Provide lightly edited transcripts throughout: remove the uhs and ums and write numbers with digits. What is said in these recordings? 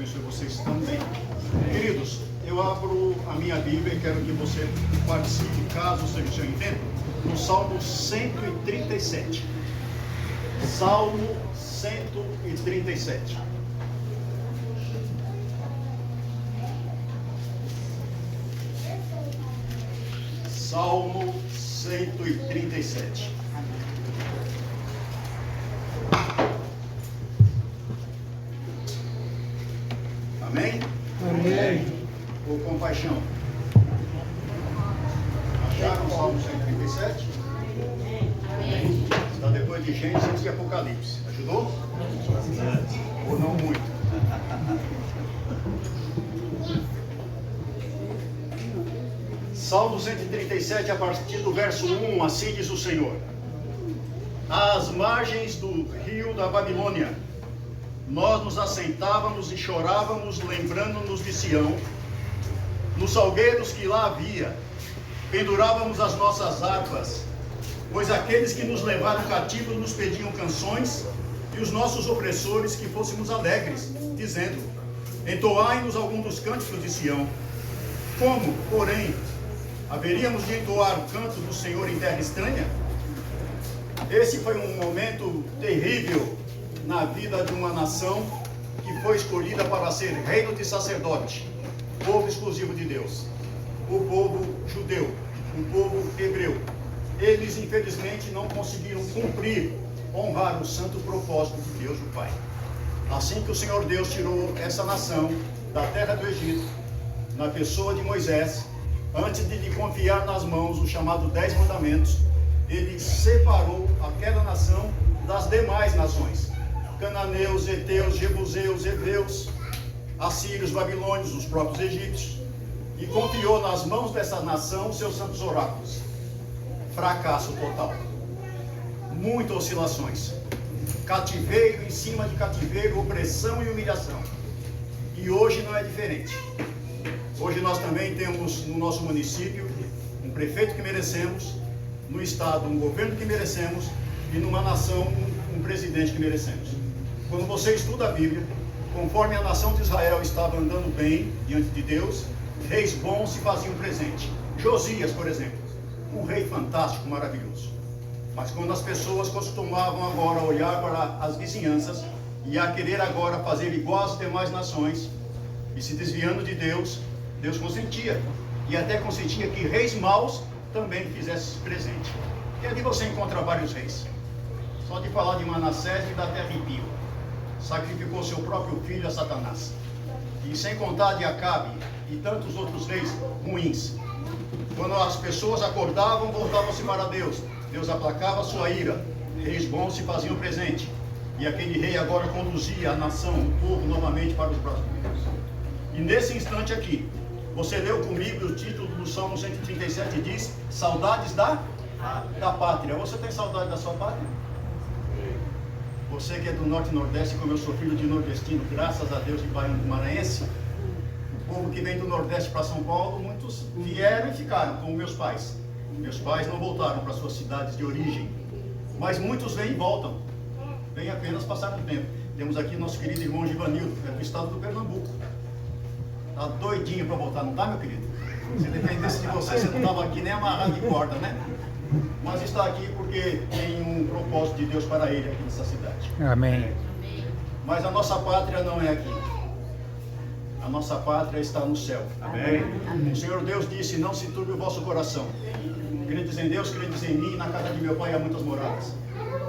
abençoe vocês também. Queridos, eu abro a minha Bíblia e quero que você participe, caso seja o seu intento, no Salmo 137. Salmo 137. Salmo 137. Amém? Amém. Com compaixão. Acharam o Salmo 137? Amém. Está depois de Gênesis e Apocalipse. Ajudou? Ou não muito? Salmo 137, a partir do verso 1, assim diz o Senhor: às margens do rio da Babilônia, nós nos assentávamos e chorávamos, lembrando-nos de Sião, nos salgueiros que lá havia, pendurávamos as nossas harpas, pois aqueles que nos levaram cativos nos pediam canções, e os nossos opressores que fôssemos alegres, dizendo: entoai-nos algum dos cânticos de Sião. Como, porém, haveríamos de entoar o canto do Senhor em terra estranha? Esse foi um momento terrível na vida de uma nação que foi escolhida para ser reino de sacerdote, povo exclusivo de Deus, o povo judeu, o povo hebreu. Eles, infelizmente, não conseguiram cumprir, honrar o santo propósito de Deus, o Pai. Assim que o Senhor Deus tirou essa nação da terra do Egito, na pessoa de Moisés, antes de lhe confiar nas mãos os chamados 10 mandamentos, ele separou aquela nação das demais nações: cananeus, heteus, jebuseus, hebreus, assírios, babilônios, os próprios egípcios, e confiou nas mãos dessa nação seus santos oráculos. Fracasso total, muitas oscilações, cativeiro em cima de cativeiro, opressão e humilhação. E hoje não é diferente. Hoje nós também temos no nosso município um prefeito que merecemos, no estado um governo que merecemos, e numa nação um presidente que merecemos. Quando você estuda a Bíblia, conforme a nação de Israel estava andando bem diante de Deus, reis bons se faziam presente. Josias, por exemplo, um rei fantástico, maravilhoso. Mas quando as pessoas costumavam agora olhar para as vizinhanças e a querer agora fazer igual às demais nações, e se desviando de Deus, Deus consentia, e até consentia que reis maus também fizessem presente. E ali você encontra vários reis. Só de falar de Manassés e da terra impia, sacrificou seu próprio filho a Satanás. E sem contar de Acabe e tantos outros reis ruins. Quando as pessoas acordavam, voltavam-se para Deus. Deus aplacava sua ira. Reis bons se faziam presente. E aquele rei agora conduzia a nação, o povo, novamente para os braços de Deus. E nesse instante aqui, você leu comigo o título do Salmo 137, diz: saudades da pátria. Você tem saudade da sua pátria? Você que é do Norte e Nordeste, como eu sou filho de nordestino, graças a Deus, de baiano maranhense, o povo que vem do Nordeste para São Paulo, muitos vieram e ficaram, como meus pais. Meus pais não voltaram para suas cidades de origem, mas muitos vêm e voltam, vêm apenas passar um tempo. Temos aqui nosso querido irmão Givanildo, que é do estado do Pernambuco. Está doidinho para voltar, não está, meu querido? Se dependesse de você, você não estava aqui nem amarrado de corda, né? Mas está aqui porque tem um propósito de Deus para ele aqui nessa cidade. Amém. Mas a nossa pátria não é aqui. A nossa pátria está no céu. Amém? O Senhor Deus disse: não se turbe o vosso coração. Credes em Deus, credes em mim, na casa de meu pai há muitas moradas.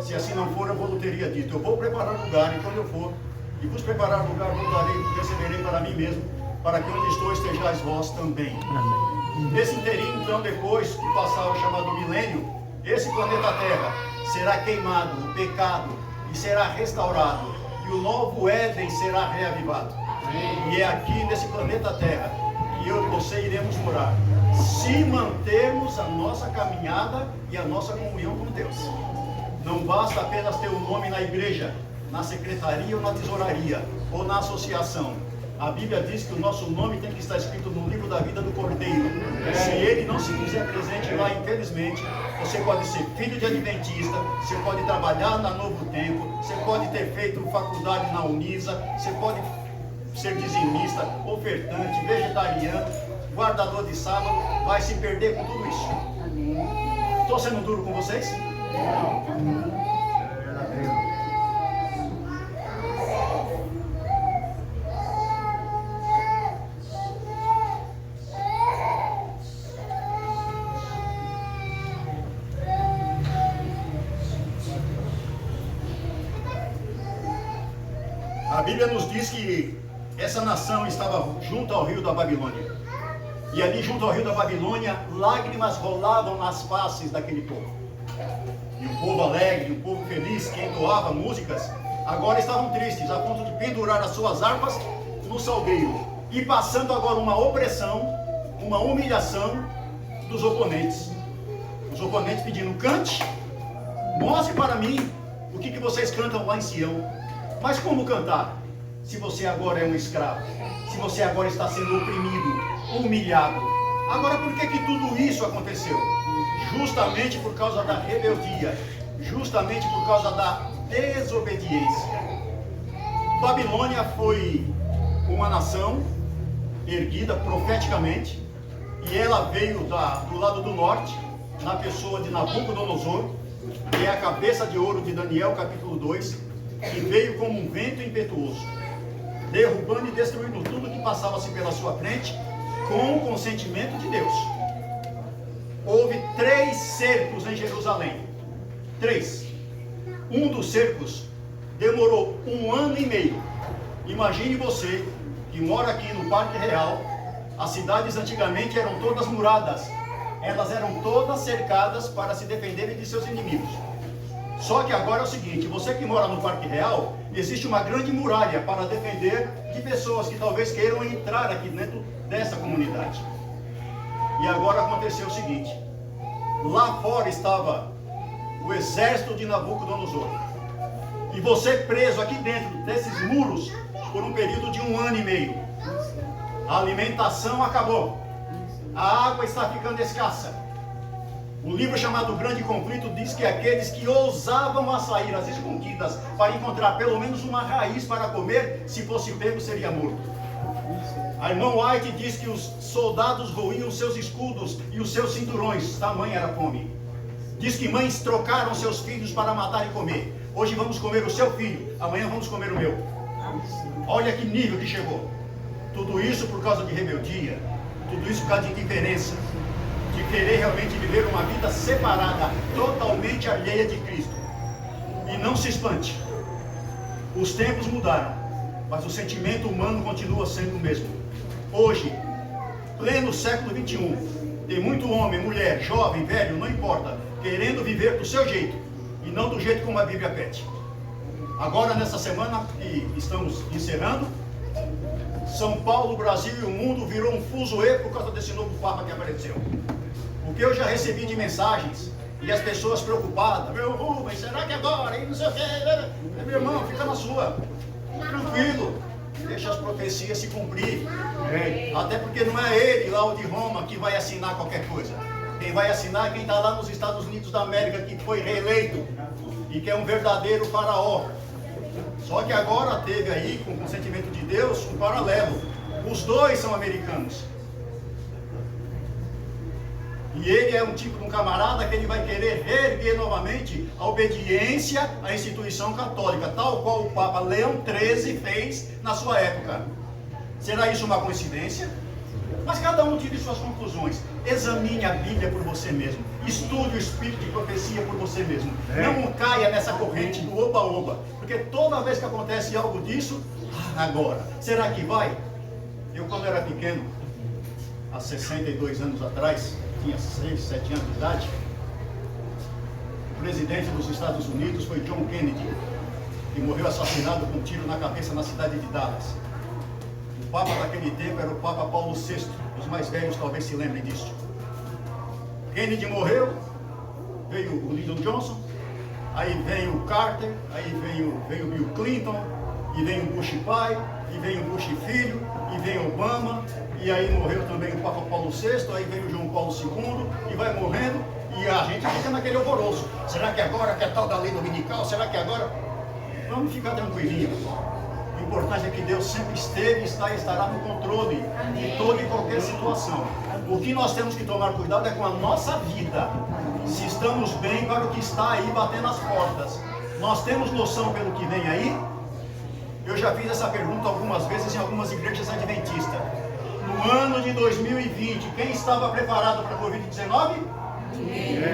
Se assim não for, eu vou teria dito: eu vou preparar lugar, e quando eu for e vos preparar lugar, voltarei e receberei para mim mesmo, para que onde estou estejais vós também. Amém. Nesse inteirinho, então, depois que passar o chamado milênio, esse planeta Terra será queimado, o pecado, e será restaurado, e o novo Éden será reavivado. E é aqui nesse planeta Terra que eu e você iremos morar, se mantermos a nossa caminhada e a nossa comunhão com Deus. Não basta apenas ter o nome na igreja, na secretaria ou na tesouraria, ou na associação. A Bíblia diz que o nosso nome tem que estar escrito no livro da vida do Cordeiro. Se ele não se fizer presente lá, infelizmente, você pode ser filho de adventista, você pode trabalhar na Novo Tempo, você pode ter feito faculdade na Unisa, você pode ser dizimista, ofertante, vegetariano, guardador de sábado, vai se perder com tudo isso. Estou sendo duro com vocês? A Bíblia nos diz que essa nação estava junto ao rio da Babilônia. E ali junto ao rio da Babilônia, lágrimas rolavam nas faces daquele povo. E o povo alegre, o povo feliz, que entoava músicas, agora estavam tristes, a ponto de pendurar as suas harpas no salgueiro. E passando agora uma opressão, uma humilhação dos oponentes. Os oponentes pedindo: cante, mostre para mim o que vocês cantam lá em Sião. Mas como cantar, se você agora é um escravo? Se você agora está sendo oprimido, humilhado? Agora, por que tudo isso aconteceu? Justamente por causa da rebeldia, justamente por causa da desobediência. Babilônia foi uma nação erguida profeticamente, e ela veio do lado do norte, na pessoa de Nabucodonosor, que é a cabeça de ouro de Daniel, capítulo 2, que veio como um vento impetuoso, derrubando e destruindo tudo que passava-se pela sua frente, com o consentimento de Deus. Houve 3 cercos em Jerusalém. 3. Um dos cercos demorou 1 ano e meio. Imagine você, que mora aqui no Parque Real, as cidades antigamente eram todas muradas. Elas eram todas cercadas para se defenderem de seus inimigos. Só que agora é o seguinte: você que mora no Parque Real, existe uma grande muralha para defender de pessoas que talvez queiram entrar aqui dentro dessa comunidade. E agora aconteceu o seguinte: lá fora estava o exército de Nabucodonosor, e você preso aqui dentro desses muros por um período de 1 ano e meio. A alimentação acabou, a água está ficando escassa. O livro chamado Grande Conflito diz que aqueles que ousavam a sair às escondidas para encontrar pelo menos uma raiz para comer, se fosse pego, seria morto. A irmã White diz que os soldados roíam seus escudos e os seus cinturões, tamanha era a fome. Diz que mães trocaram seus filhos para matar e comer. Hoje vamos comer o seu filho, amanhã vamos comer o meu. Olha que nível que chegou. Tudo isso por causa de rebeldia, tudo isso por causa de indiferença, de querer realmente viver uma vida separada, totalmente alheia de Cristo. E não se espante, os tempos mudaram, mas o sentimento humano continua sendo o mesmo. Hoje, pleno século 21, tem muito homem, mulher, jovem, velho, não importa, querendo viver do seu jeito, e não do jeito como a Bíblia pede. Agora, nessa semana que estamos encerrando, São Paulo, Brasil e o mundo virou um fuzuê por causa desse novo Papa que apareceu. O que eu já recebi de mensagens, e as pessoas preocupadas: meu Rubens, será que agora? E não sei o que. Meu irmão, fica na sua, tranquilo, deixa as profecias se cumprir. Até porque não é ele lá, o de Roma, que vai assinar qualquer coisa. Quem vai assinar é quem está lá nos Estados Unidos da América, que foi reeleito e que é um verdadeiro faraó. Só que agora teve aí, com o consentimento de Deus, um paralelo. Os dois são americanos. E ele é um tipo de um camarada que ele vai querer reerguer novamente a obediência à instituição católica, tal qual o Papa Leão XIII fez na sua época. Será isso uma coincidência? Mas cada um tire suas conclusões. Examine a Bíblia por você mesmo. Estude o espírito de profecia por você mesmo. Não caia nessa corrente do oba-oba. Porque toda vez que acontece algo disso, agora, será que vai? Eu, quando era pequeno, há 62 anos atrás, tinha 6, 7 anos de idade, o presidente dos Estados Unidos foi John Kennedy, que morreu assassinado com um tiro na cabeça na cidade de Dallas. O Papa daquele tempo era o Papa Paulo VI, os mais velhos talvez se lembrem disso. Kennedy morreu, veio o Lyndon Johnson, aí veio o Carter, aí veio o Bill Clinton, e veio o Bush pai, e veio o Bush filho, e veio Obama, e aí morreu também o Papa Paulo VI, aí veio o João Paulo II, e vai morrendo, e a gente fica naquele alvoroço. Será que agora que é tal da lei dominical? Será que agora? Vamos ficar tranquilinhos. O importante é que Deus sempre esteve, está e estará no controle de toda e qualquer situação. O que nós temos que tomar cuidado é com a nossa vida. Se estamos bem para o que está aí batendo as portas. Nós temos noção pelo que vem aí? Eu já fiz essa pergunta algumas vezes em algumas igrejas adventistas. No ano de 2020, quem estava preparado para a Covid-19?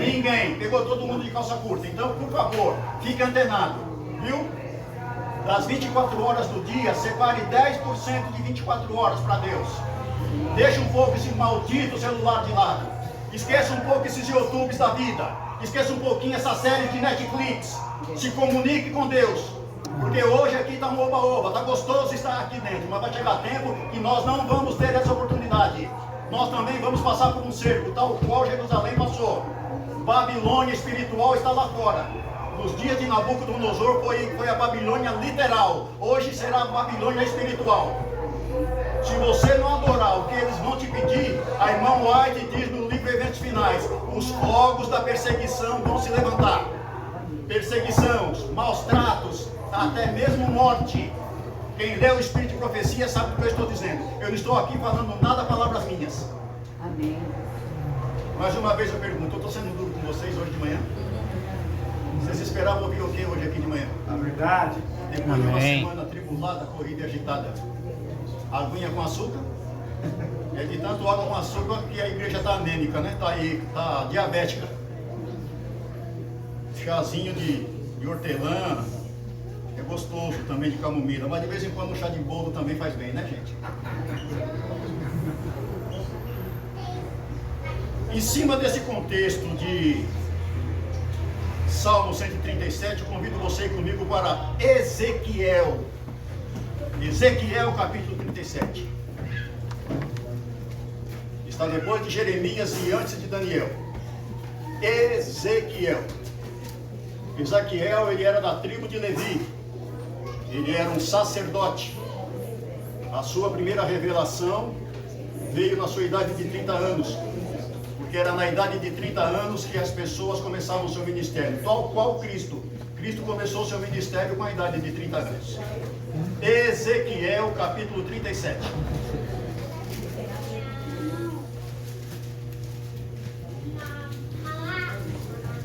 Ninguém. Pegou todo mundo de calça curta. Então, por favor, fique antenado. Viu? Das 24 horas do dia, separe 10% de 24 horas para Deus. Deixa um pouco esse maldito celular de lado. Esqueça um pouco esses YouTubes da vida. Esqueça um pouquinho essa série de Netflix. Se comunique com Deus. Porque hoje aqui está um oba-oba. Está gostoso estar aqui dentro. Mas vai chegar tempo que nós não vamos ter essa oportunidade. Nós também vamos passar por um cerco, tal qual Jerusalém passou. Babilônia espiritual está lá fora. Nos dias de Nabucodonosor foi a Babilônia literal. Hoje será a Babilônia espiritual. Se você não adorar o que eles vão te pedir, a irmã White diz no livro Eventos Finais, os fogos da perseguição vão se levantar. Perseguição, maus tratos, até mesmo morte. Quem lê o Espírito de Profecia sabe o que eu estou dizendo. Eu não estou aqui falando nada palavras minhas. Amém. Mais uma vez eu pergunto, eu estou sendo duro com vocês hoje de manhã? Vocês esperavam ouvir o que hoje aqui de manhã? A verdade. Depois de uma semana atribulada, corrida e agitada. Aguinha com açúcar? É de tanto água com açúcar que a igreja está anêmica, né? Está diabética. Chazinho de hortelã. É gostoso também de camomila. Mas de vez em quando um chá de bolo também faz bem, né, gente? Em cima desse contexto de Salmo 137, eu convido você comigo para Ezequiel. Ezequiel capítulo 37. Está depois de Jeremias e antes de Daniel. Ezequiel. Ezequiel, ele era da tribo de Levi. Ele era um sacerdote. A sua primeira revelação veio na sua idade de 30 anos. Porque era na idade de 30 anos que as pessoas começavam o seu ministério. Tal qual Cristo. Cristo começou o seu ministério com a idade de 30 anos. Ezequiel capítulo 37.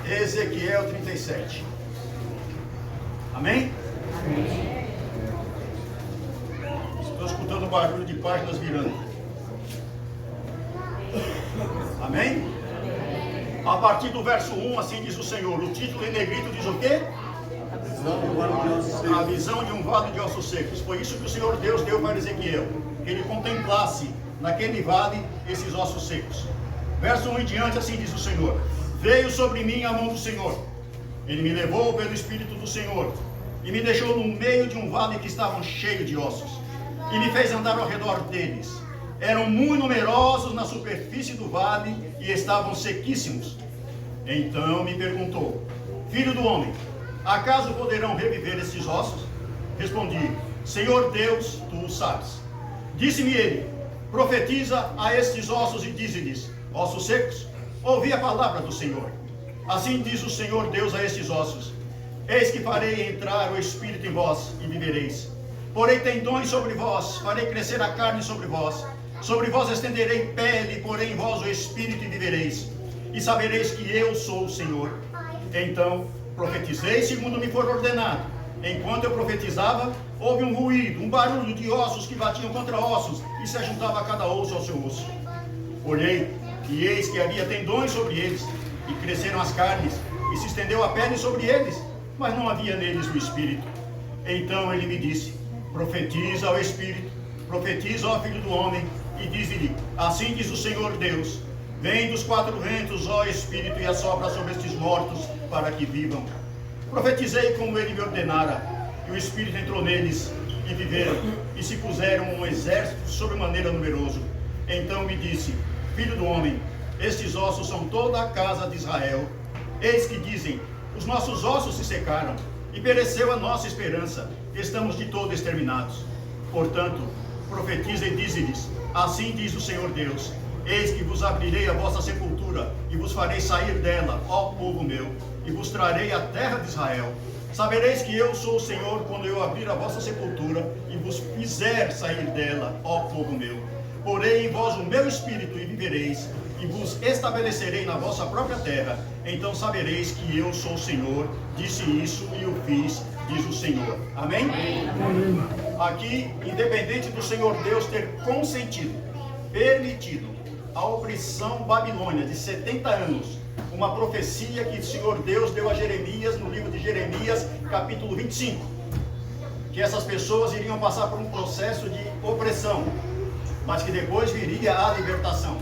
Ezequiel 37. Amém? Amém. Estou escutando o barulho de páginas virando. Amém? A partir do verso 1, assim diz o Senhor. O título em negrito diz o quê? A visão de um vale de ossos secos. Foi isso que o Senhor Deus deu para Ezequiel. Que ele contemplasse naquele vale esses ossos secos. Verso 1 em diante, assim diz o Senhor. Veio sobre mim a mão do Senhor. Ele me levou pelo Espírito do Senhor. E me deixou no meio de um vale que estavam cheio de ossos. E me fez andar ao redor deles. Eram muito numerosos na superfície do vale e estavam sequíssimos. Então me perguntou: Filho do homem, acaso poderão reviver esses ossos? Respondi: Senhor Deus, tu o sabes. Disse-me ele: Profetiza a estes ossos e dize-lhes: Ossos secos, ouvi a palavra do Senhor. Assim diz o Senhor Deus a estes ossos: Eis que farei entrar o Espírito em vós e vivereis. Porei tendões sobre vós, farei crescer a carne sobre vós. Sobre vós estenderei pele, porém em vós o Espírito e vivereis. E sabereis que eu sou o Senhor. Então profetizei segundo me for ordenado. Enquanto eu profetizava, houve um ruído, um barulho de ossos que batiam contra ossos, e se ajuntava cada osso ao seu osso. Olhei, e eis que havia tendões sobre eles, e cresceram as carnes, e se estendeu a pele sobre eles, mas não havia neles o Espírito. Então ele me disse: Profetiza ao Espírito, profetiza ao Filho do Homem, e diz-lhe: Assim diz o Senhor Deus: Vem dos quatro ventos, ó Espírito, e assopra sobre estes mortos, para que vivam. Profetizei como ele me ordenara, e o Espírito entrou neles, e viveram, e se puseram um exército sobremaneira numeroso. Então me disse: Filho do homem, estes ossos são toda a casa de Israel. Eis que dizem: Os nossos ossos se secaram, e pereceu a nossa esperança, estamos de todo exterminados. Portanto, profetiza e dize-lhes: Assim diz o Senhor Deus: Eis que vos abrirei a vossa sepultura, e vos farei sair dela, ó povo meu, e vos trarei a terra de Israel. Sabereis que eu sou o Senhor quando eu abrir a vossa sepultura e vos fizer sair dela, ó povo meu. Porei em vós o meu espírito e vivereis, e vos estabelecerei na vossa própria terra. Então sabereis que eu sou o Senhor, disse isso e o fiz, diz o Senhor. Amém? Amém. Aqui, independente do Senhor Deus ter consentido, permitido a opressão babilônia de 70 anos, uma profecia que o Senhor Deus deu a Jeremias no livro de Jeremias, capítulo 25, que essas pessoas iriam passar por um processo de opressão, mas que depois viria a libertação.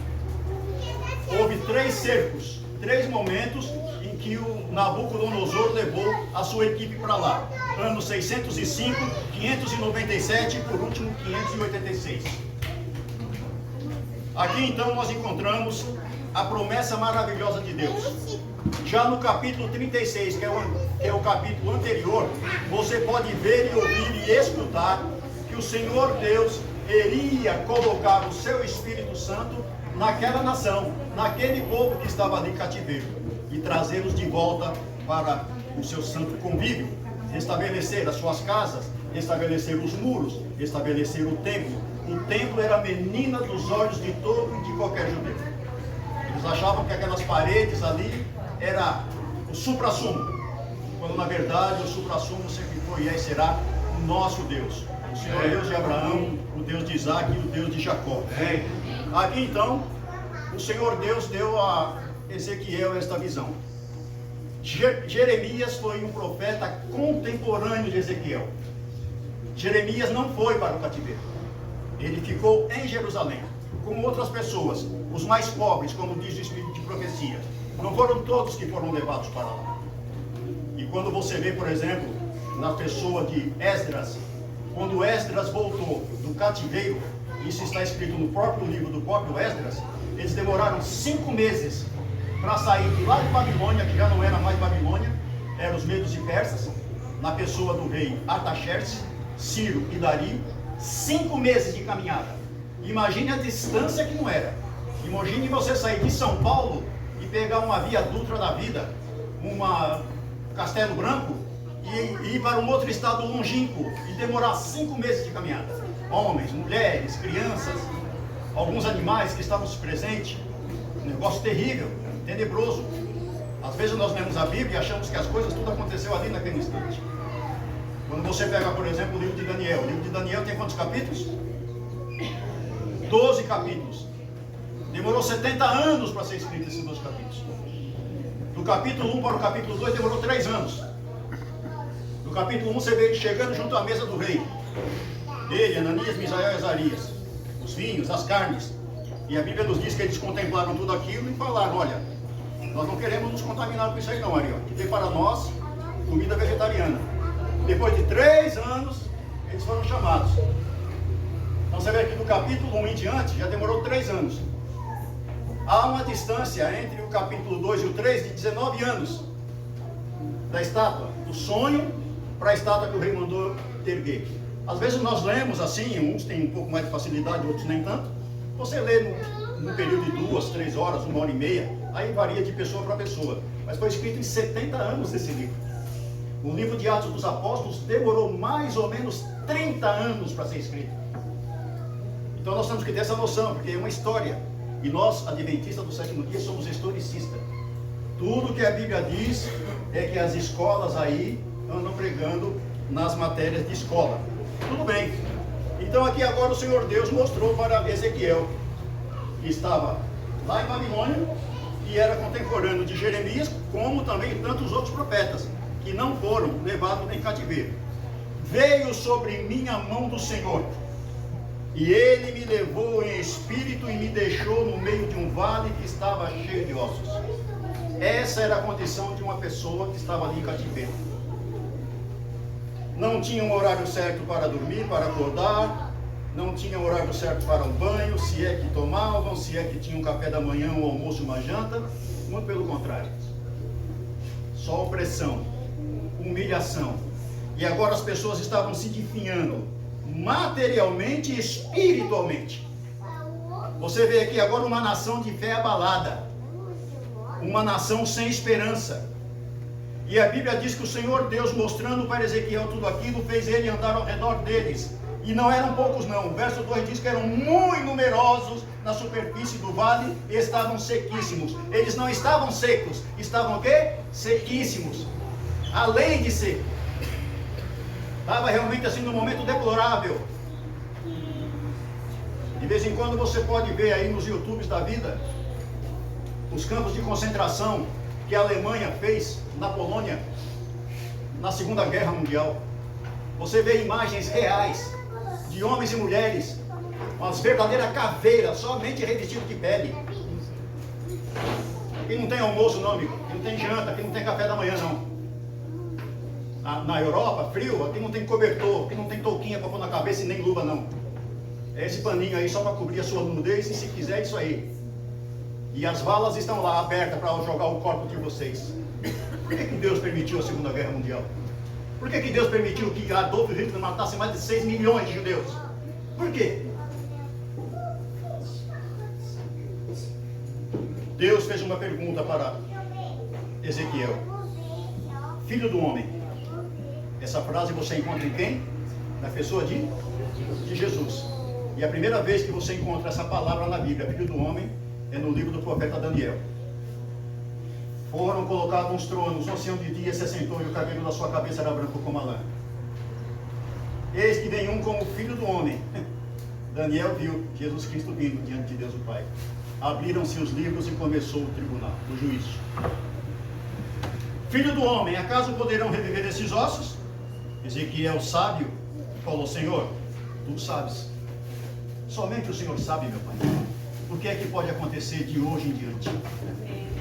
Houve 3 cercos, 3 momentos em que o Nabucodonosor levou a sua equipe para lá. Ano 605, 597 e por último 586. Aqui então nós encontramos a promessa maravilhosa de Deus. Já no capítulo 36, que é o capítulo anterior, você pode ver e ouvir e escutar que o Senhor Deus iria colocar o seu Espírito Santo naquela nação, naquele povo que estava ali cativeiro, e trazê-los de volta para o seu santo convívio, restabelecer as suas casas, restabelecer os muros, restabelecer o templo. O templo era a menina dos olhos de todo e de qualquer judeu. Eles achavam que aquelas paredes ali era o suprassumo, quando na verdade o suprassumo sempre foi e será o nosso Deus. O Senhor Deus de Abraão, o Deus de Isaac e o Deus de Jacó. Aqui então, o Senhor Deus deu a Ezequiel esta visão. Jeremias foi um profeta contemporâneo de Ezequiel. Jeremias não foi para o cativeiro. Ele ficou em Jerusalém, como outras pessoas, os mais pobres, como diz o Espírito de profecia. Não foram todos que foram levados para lá. E quando você vê, por exemplo, na pessoa de Esdras, quando Esdras voltou do cativeiro, isso está escrito no próprio livro do próprio Esdras, eles demoraram 5 meses para sair de lá de Babilônia, que já não era mais Babilônia, eram os medos e persas, na pessoa do rei Artaxerxes, Ciro e Dario. 5 meses de caminhada. Imagine a distância que não era. Imagine você sair de São Paulo e pegar uma Via Dutra da vida, uma Castelo Branco, e ir para um outro estado longínquo e demorar 5 meses de caminhada. Homens, mulheres, crianças, alguns animais que estavam presentes. Um negócio terrível, tenebroso. Às vezes nós lemos a Bíblia e achamos que as coisas tudo aconteceu ali naquele instante. Quando você pega, por exemplo, o livro de Daniel. O livro de Daniel tem quantos capítulos? 12 capítulos. Demorou 70 anos para ser escrito esses 12 capítulos. Do capítulo 1 para o capítulo 2 demorou 3 anos. No capítulo 1 você vê ele chegando junto à mesa do rei. Ele, Ananias, Misael e Azarias. Os vinhos, as carnes. E a Bíblia nos diz que eles contemplaram tudo aquilo e falaram: olha, nós não queremos nos contaminar com isso aí não, Ariel. Que tem para nós comida vegetariana. Depois de 3 anos, eles foram chamados. Então você vê aqui do capítulo 1 em diante, já demorou 3 anos. Há uma distância entre o capítulo 2 e o 3 de 19 anos. Da estátua, do sonho para a estátua que o rei mandou erguer. Às vezes nós lemos assim, uns têm um pouco mais de facilidade, outros nem tanto. Você lê num período de 2, 3 horas, 1 hora e meia, aí varia de pessoa para pessoa. Mas foi escrito em 70 anos esse livro. O livro de Atos dos Apóstolos demorou mais ou menos 30 anos para ser escrito. Então nós temos que ter essa noção, porque é uma história. E nós, adventistas do 7º dia, somos historicistas. Tudo que a Bíblia diz é que as escolas aí andam pregando nas matérias de escola. Tudo bem. Então aqui agora o Senhor Deus mostrou para Ezequiel, que estava lá em Babilônia, e era contemporâneo de Jeremias, como também tantos outros profetas, que não foram levados em cativeiro. Veio sobre mim a mão do Senhor, e ele me levou em espírito e me deixou no meio de um vale que estava cheio de ossos. Essa era a condição de uma pessoa que estava ali em cativeiro. Não tinha um horário certo para dormir, para acordar, não tinha um horário certo para um banho, se é que tomavam, se é que tinham um café da manhã, um almoço, uma janta. Muito pelo contrário. Só opressão, humilhação. E agora as pessoas estavam se definhando materialmente e espiritualmente. Você vê aqui agora uma nação de fé abalada, uma nação sem esperança. E a Bíblia diz que o Senhor Deus, mostrando para Ezequiel tudo aquilo, fez ele andar ao redor deles. E não eram poucos não. O verso 2 diz que eram muito numerosos na superfície do vale e estavam sequíssimos. Eles não estavam secos, estavam o quê? Sequíssimos. Além de ser. Estava realmente assim num momento deplorável. De vez em quando você pode ver aí nos YouTubes da vida os campos de concentração que a Alemanha fez na Polônia na Segunda Guerra Mundial. Você vê imagens reais de homens e mulheres, umas verdadeiras caveiras, somente revestidos de pele. Aqui não tem almoço não, amigo. Aqui não tem janta, aqui não tem café da manhã não. Na Europa, frio, aqui não tem cobertor, aqui não tem touquinha para pôr na cabeça e nem luva não. É esse paninho aí só para cobrir a sua nudez, e se quiser isso aí. E as valas estão lá abertas para jogar o corpo de vocês. Por que Deus permitiu a Segunda Guerra Mundial? Por que Deus permitiu que Adolf Hitler matasse mais de 6 milhões de judeus? Por quê? Deus fez uma pergunta para Ezequiel: filho do homem. Essa frase você encontra em quem? Na pessoa de Jesus. E a primeira vez que você encontra essa palavra na Bíblia, filho do homem, é no livro do profeta Daniel. Foram colocados uns tronos, um ancião de dia se assentou e o cabelo da sua cabeça era branco como a lã. Eis que vem um como filho do homem. Daniel viu Jesus Cristo vindo diante de Deus o Pai. Abriram-se os livros e começou o tribunal, o juízo. Filho do homem, acaso poderão reviver esses ossos? Ezequiel, sábio, falou: Senhor, tu sabes. Somente o Senhor sabe, meu Pai. O que é que pode acontecer de hoje em diante?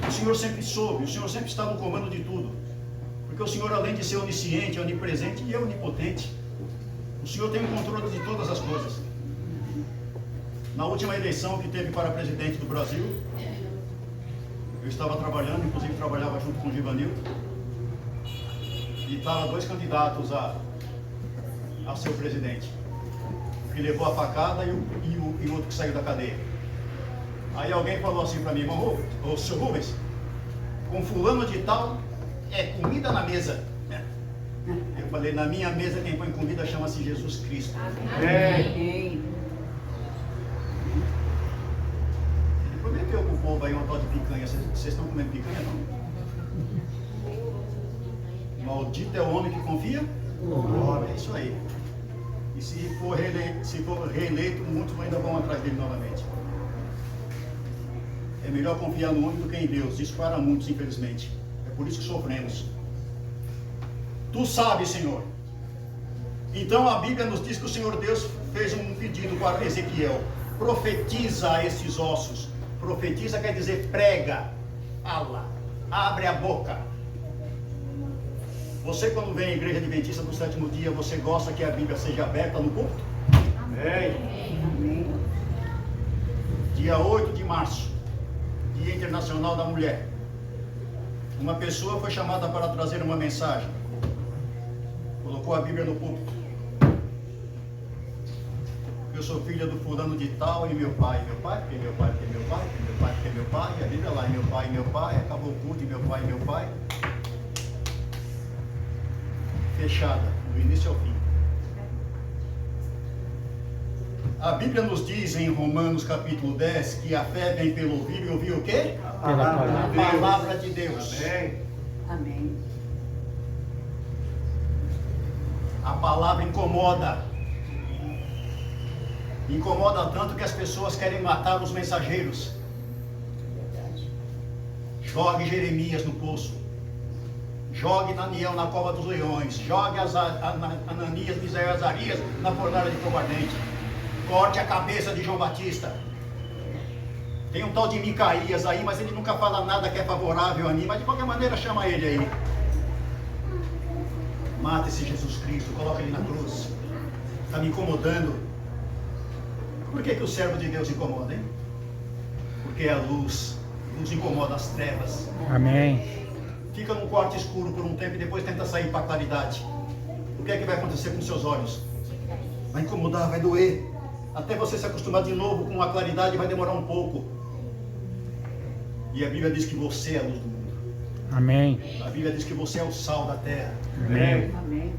O Senhor sempre soube, o Senhor sempre está no comando de tudo. Porque o Senhor, além de ser onisciente, onipresente e onipotente, o Senhor tem o controle de todas as coisas. Na última eleição que teve para presidente do Brasil, eu estava trabalhando, inclusive trabalhava junto com o Givanil, e estavam 2 candidatos a ser o presidente, que levou a facada e o outro que saiu da cadeia. Aí alguém falou assim para mim: irmão, ô seu Rubens, com fulano de tal é comida na mesa. Eu falei: na minha mesa quem põe comida chama-se Jesus Cristo. Amém. Ele prometeu para o povo aí uma tal de picanha. Vocês estão comendo picanha não? Maldito é o homem que confia? É isso aí. E se for reeleito, muitos ainda vão atrás dele novamente. É melhor confiar no homem do que em Deus. Isso para muitos, infelizmente. É por isso que sofremos. Tu sabes, Senhor. Então a Bíblia nos diz que o Senhor Deus fez um pedido para Ezequiel: profetiza a esses ossos. Profetiza quer dizer prega, fala, abre a boca. Você, quando vem à igreja adventista do 7º dia, você gosta que a Bíblia seja aberta no púlpito? Amém. Dia 8 de março, Dia Internacional da Mulher. Uma pessoa foi chamada para trazer uma mensagem. Colocou a Bíblia no púlpito. Eu sou filha do fulano de tal, e meu pai, porque meu pai, porque meu pai, porque meu pai, porque meu pai, e a Bíblia lá, e meu pai, acabou o culto, e meu pai. Fechada, do início ao fim. A Bíblia nos diz em Romanos capítulo 10 que a fé vem pelo ouvir e ouvir o quê? A palavra de Deus. Amém. A palavra incomoda. Incomoda tanto que as pessoas querem matar os mensageiros. Jogue Jeremias no poço. Jogue Daniel na cova dos leões. Jogue Ananias, Misael e Azarias na fornalha de fogo ardente. Corte a cabeça de João Batista. Tem um tal de Micaías aí, mas ele nunca fala nada que é favorável a mim. Mas de qualquer maneira chama ele aí. Mata esse Jesus Cristo, coloca ele na cruz. Está me incomodando. Por que o servo de Deus incomoda, hein? Porque a luz nos incomoda as trevas. Amém. Fica num quarto escuro por um tempo e depois tenta sair para a claridade. O que é que vai acontecer com seus olhos? Vai incomodar, vai doer. Até você se acostumar de novo com a claridade vai demorar um pouco. E a Bíblia diz que você é a luz do mundo. Amém. A Bíblia diz que você é o sal da terra. Amém. Amém.